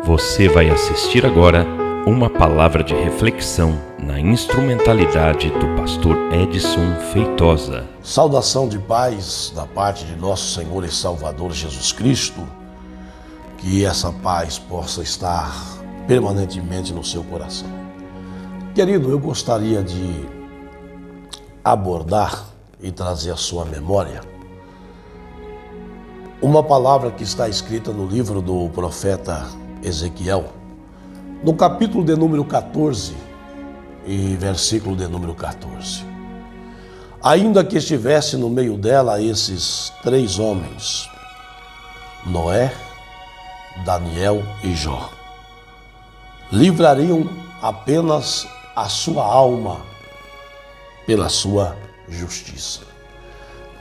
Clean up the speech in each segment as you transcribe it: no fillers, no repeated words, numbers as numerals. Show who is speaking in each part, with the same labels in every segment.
Speaker 1: Você vai assistir agora uma palavra de reflexão na instrumentalidade do pastor Edson Feitosa.
Speaker 2: Saudação de paz da parte de nosso Senhor e Salvador Jesus Cristo. Que essa paz possa estar permanentemente no seu coração. Querido, eu gostaria de abordar e trazer à sua memória uma palavra que está escrita no livro do profeta Ezequiel, no capítulo de número 14 e versículo de número 14. Ainda que estivesse no meio dela esses três homens, Noé, Daniel e Jó, livrariam apenas a sua alma pela sua justiça.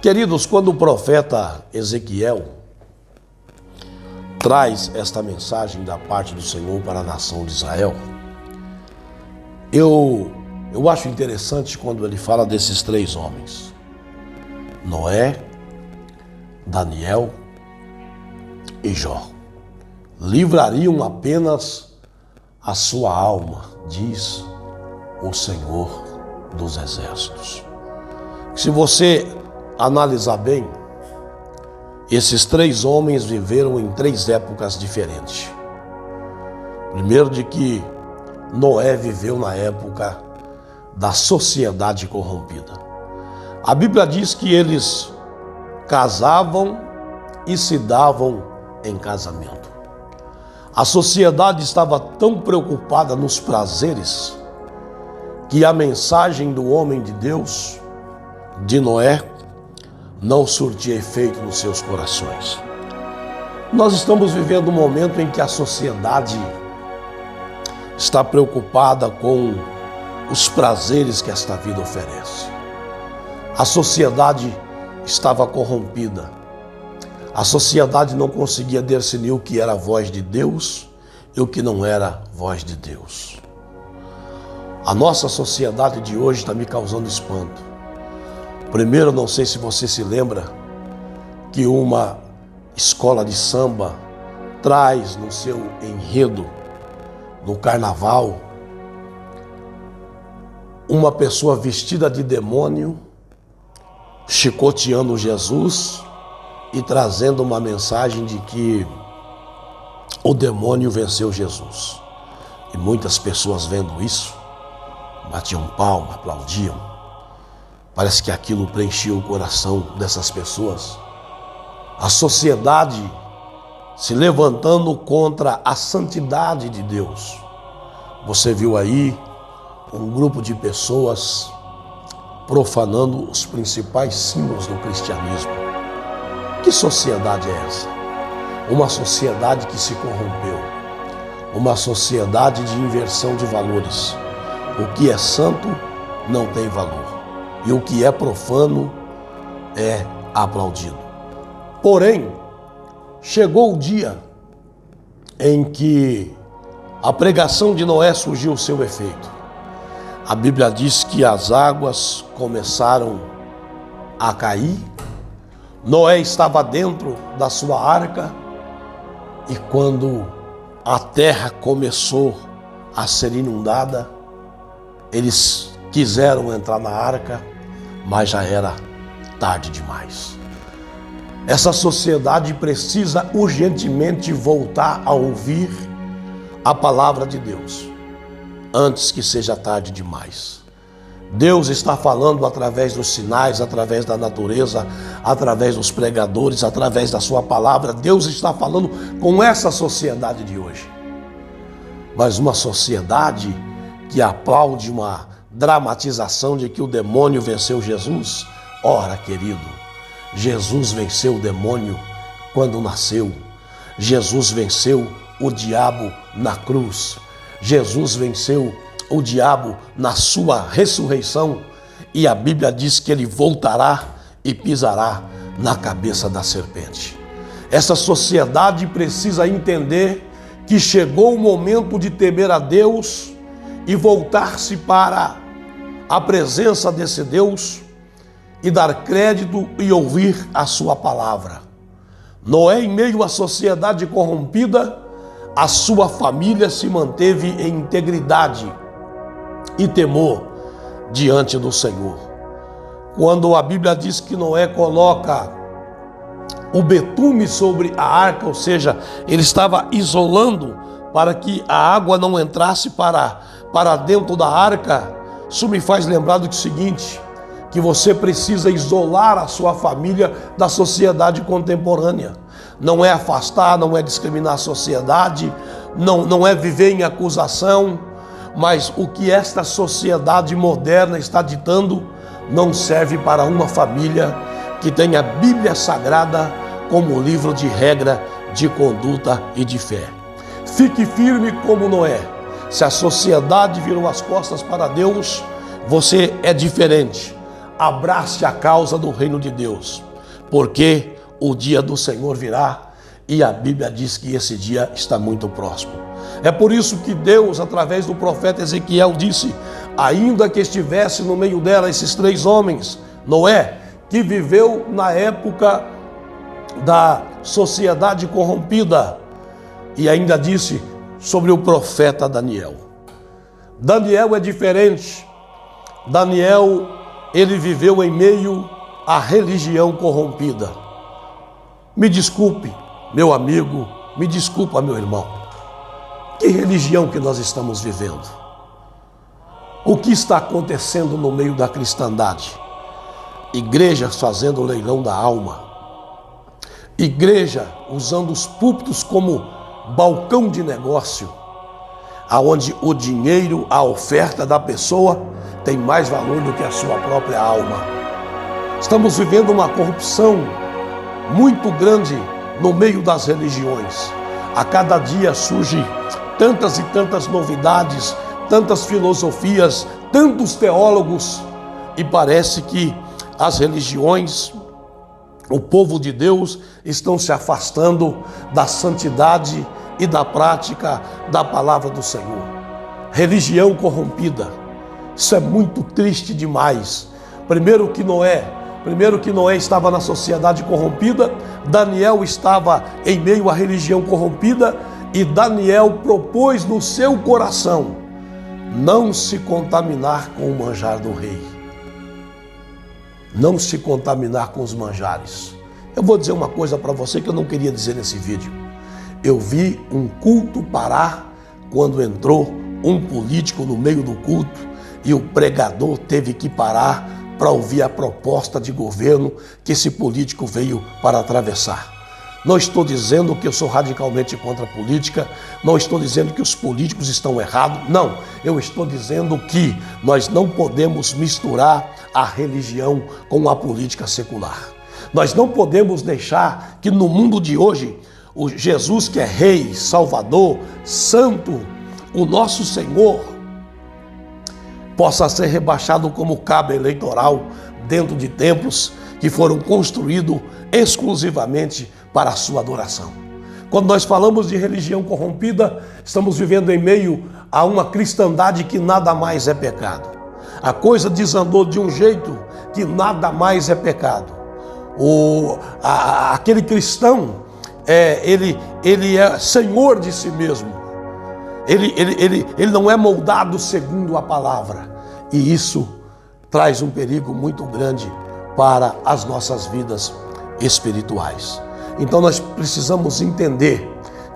Speaker 2: Queridos, quando o profeta Ezequiel traz esta mensagem da parte do Senhor para a nação de Israel, eu acho interessante quando ele fala desses três homens, Noé, Daniel e Jó. Livrariam apenas a sua alma, diz o Senhor dos Exércitos. Se você analisar bem, esses três homens viveram em três épocas diferentes. Primeiro, de que Noé viveu na época da sociedade corrompida. A Bíblia diz que eles casavam e se davam em casamento. A sociedade estava tão preocupada nos prazeres que a mensagem do homem de Deus, de Noé, não surtia efeito nos seus corações. Nós estamos vivendo um momento em que a sociedade está preocupada com os prazeres que esta vida oferece. A sociedade estava corrompida. A sociedade não conseguia discernir o que era a voz de Deus e o que não era voz de Deus. A nossa sociedade de hoje está me causando espanto. Primeiro, não sei se você se lembra que uma escola de samba traz no seu enredo, no carnaval, uma pessoa vestida de demônio, chicoteando Jesus e trazendo uma mensagem de que o demônio venceu Jesus. E muitas pessoas vendo isso, batiam palma, aplaudiam. Parece que aquilo preencheu o coração dessas pessoas. A sociedade se levantando contra a santidade de Deus. Você viu aí um grupo de pessoas profanando os principais símbolos do cristianismo. Que sociedade é essa? Uma sociedade que se corrompeu. Uma sociedade de inversão de valores. O que é santo não tem valor. E o que é profano é aplaudido. Porém, chegou o dia em que a pregação de Noé surgiu o seu efeito. A Bíblia diz que as águas começaram a cair. Noé estava dentro da sua arca e quando a terra começou a ser inundada, eles quiseram entrar na arca, mas já era tarde demais. Essa sociedade precisa urgentemente voltar a ouvir a palavra de Deus, antes que seja tarde demais. Deus está falando através dos sinais, através da natureza, através dos pregadores, através da sua palavra. Deus está falando com essa sociedade de hoje. Mas uma sociedade que aplaude uma dramatização de que o demônio venceu Jesus. Ora, querido, Jesus venceu o demônio quando nasceu. Jesus venceu o diabo na cruz. Jesus venceu o diabo na sua ressurreição. E a Bíblia diz que ele voltará e pisará na cabeça da serpente. Essa sociedade precisa entender que chegou o momento de temer a Deus e voltar-se para a presença desse Deus e dar crédito e ouvir a sua palavra. Noé, em meio à sociedade corrompida, a sua família se manteve em integridade e temor diante do Senhor. Quando a Bíblia diz que Noé coloca o betume sobre a arca, ou seja, ele estava isolando para que a água não entrasse para dentro da arca, isso me faz lembrar do seguinte, que você precisa isolar a sua família da sociedade contemporânea. Não é afastar, não é discriminar a sociedade, não é viver em acusação, mas o que esta sociedade moderna está ditando não serve para uma família que tem a Bíblia Sagrada como livro de regra, de conduta e de fé. Fique firme como Noé. Se a sociedade virou as costas para Deus, você é diferente. Abrace a causa do reino de Deus, porque o dia do Senhor virá e a Bíblia diz que esse dia está muito próximo. É por isso que Deus, através do profeta Ezequiel, disse: ainda que estivesse no meio dela esses 3 homens, Noé, que viveu na época da sociedade corrompida, e ainda disse sobre o profeta Daniel. Daniel é diferente. Daniel, ele viveu em meio à religião corrompida. Me desculpe, meu amigo, me desculpa, meu irmão. Que religião que nós estamos vivendo? O que está acontecendo no meio da cristandade? Igrejas fazendo leilão da alma. Igreja usando os púlpitos como balcão de negócio, aonde o dinheiro, a oferta da pessoa tem mais valor do que a sua própria alma. Estamos vivendo uma corrupção muito grande no meio das religiões. A cada dia surgem tantas e tantas novidades, tantas filosofias, tantos teólogos, e parece que as religiões, o povo de Deus, estão se afastando da santidade e da prática da palavra do Senhor. Religião corrompida, isso é muito triste demais. Primeiro que Noé estava na sociedade corrompida, Daniel estava em meio à religião corrompida, e Daniel propôs no seu coração não se contaminar com o manjar do rei. Não se contaminar com os manjares. Eu vou dizer uma coisa para você que eu não queria dizer nesse vídeo. Eu vi um culto parar quando entrou um político no meio do culto e o pregador teve que parar para ouvir a proposta de governo que esse político veio para atravessar. Não estou dizendo que eu sou radicalmente contra a política, não estou dizendo que os políticos estão errados, não. Eu estou dizendo que nós não podemos misturar a religião com a política secular. Nós não podemos deixar que no mundo de hoje, o Jesus que é Rei, Salvador, Santo, o nosso Senhor, possa ser rebaixado como cabo eleitoral dentro de templos que foram construídos exclusivamente para a sua adoração. Quando nós falamos de religião corrompida, estamos vivendo em meio a uma cristandade que nada mais é pecado. A coisa desandou de um jeito que nada mais é pecado. Aquele cristão, ele é senhor de si mesmo. Ele não é moldado segundo a palavra. E isso traz um perigo muito grande para as nossas vidas espirituais. Então nós precisamos entender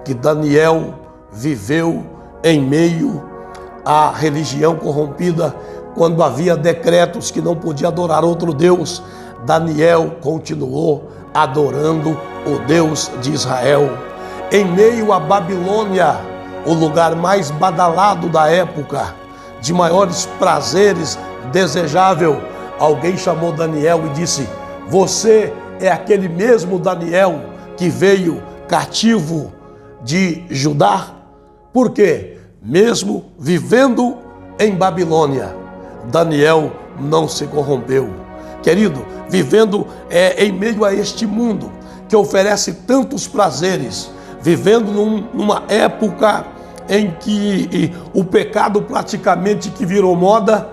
Speaker 2: que Daniel viveu em meio à religião corrompida. Quando havia decretos que não podia adorar outro Deus, Daniel continuou adorando o Deus de Israel. Em meio à Babilônia, o lugar mais badalado da época, de maiores prazeres, desejável, alguém chamou Daniel e disse: você é aquele mesmo Daniel que veio cativo de Judá? Por quê? Mesmo vivendo em Babilônia, Daniel não se corrompeu. Querido, vivendo em meio a este mundo que oferece tantos prazeres, vivendo numa época em que o pecado praticamente que virou moda,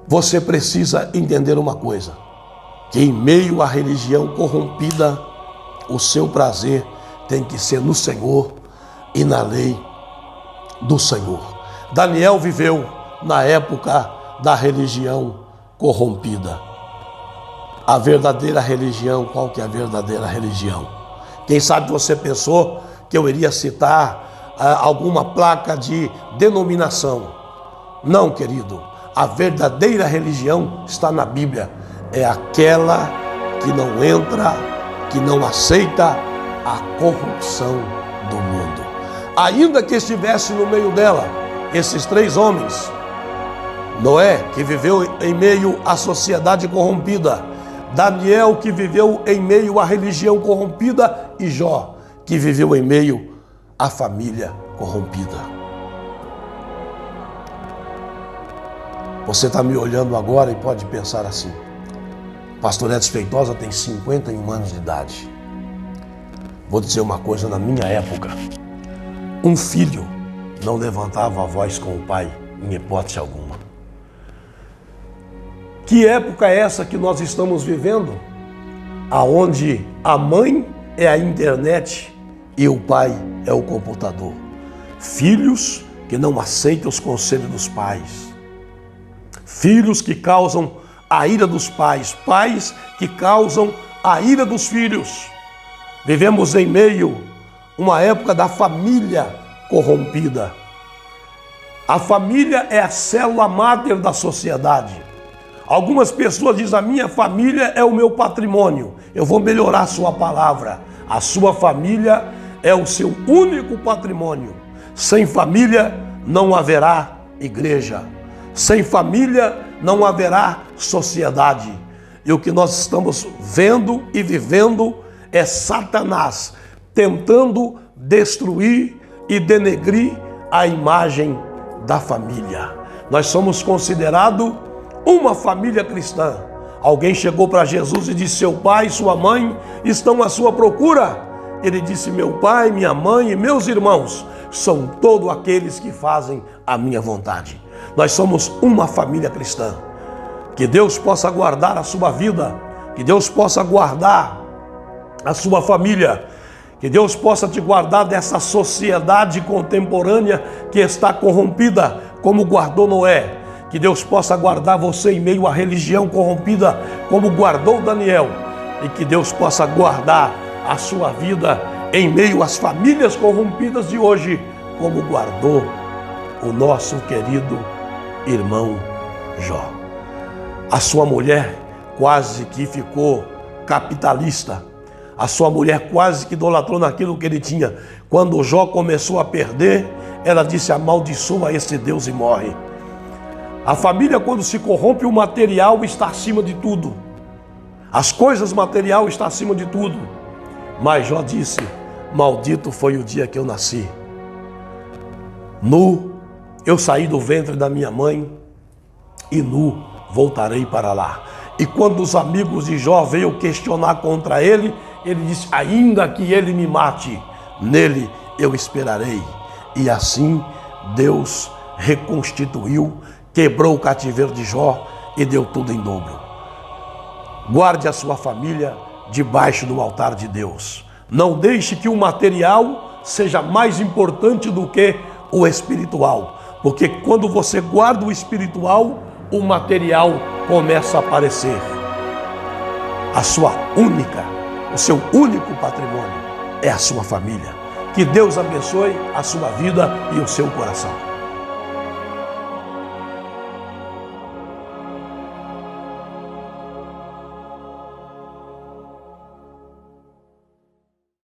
Speaker 2: você precisa entender uma coisa, que em meio à religião corrompida, o seu prazer tem que ser no Senhor e na lei do Senhor. Daniel viveu na época da religião corrompida. A verdadeira religião, qual que é a verdadeira religião? Quem sabe você pensou que eu iria citar alguma placa de denominação. Não, querido. A verdadeira religião está na Bíblia. É aquela que não entra, que não aceita a corrupção do mundo. Ainda que estivesse no meio dela, esses três homens, Noé, que viveu em meio à sociedade corrompida, Daniel, que viveu em meio à religião corrompida, e Jó, que viveu em meio à família corrompida. Você está me olhando agora e pode pensar assim: Pastor Edson Feitosa tem 51 anos de idade. Vou dizer uma coisa, na minha época, um filho não levantava a voz com o pai, em hipótese alguma. Que época é essa que nós estamos vivendo? Aonde a mãe é a internet e o pai é o computador. Filhos que não aceitam os conselhos dos pais. Filhos que causam a ira dos pais. Pais que causam a ira dos filhos. Vivemos em meio a uma época da família corrompida. A família é a célula máter da sociedade. Algumas pessoas dizem: a minha família é o meu patrimônio. Eu vou melhorar a sua palavra. A sua família é o seu único patrimônio. Sem família não haverá igreja. Sem família não haverá sociedade. E o que nós estamos vendo e vivendo é Satanás tentando destruir e denegrir a imagem da família. Nós somos considerados uma família cristã. Alguém chegou para Jesus e disse: seu pai e sua mãe estão à sua procura. Ele disse: meu pai, minha mãe e meus irmãos são todos aqueles que fazem a minha vontade. Nós somos uma família cristã. Que Deus possa guardar a sua vida, que Deus possa guardar a sua família, que Deus possa te guardar dessa sociedade contemporânea que está corrompida, como guardou Noé. Que Deus possa guardar você em meio à religião corrompida, como guardou Daniel. E que Deus possa guardar a sua vida em meio às famílias corrompidas de hoje, como guardou o nosso querido irmão Jó. A sua mulher quase que ficou capitalista. A sua mulher quase que idolatrou naquilo que ele tinha. Quando Jó começou a perder, ela disse: amaldiçoa esse Deus e morre. A família, quando se corrompe, o material está acima de tudo. As coisas materiais estão acima de tudo. Mas Jó disse: maldito foi o dia que eu nasci. Nu eu saí do ventre da minha mãe e nu voltarei para lá. E quando os amigos de Jó veio questionar contra ele, ele disse: ainda que ele me mate, nele eu esperarei. E assim Deus reconstituiu, quebrou o cativeiro de Jó e deu tudo em dobro. Guarde a sua família debaixo do altar de Deus. Não deixe que o material seja mais importante do que o espiritual. Porque quando você guarda o espiritual, o material começa a aparecer. O seu único patrimônio é a sua família. Que Deus abençoe a sua vida e o seu coração.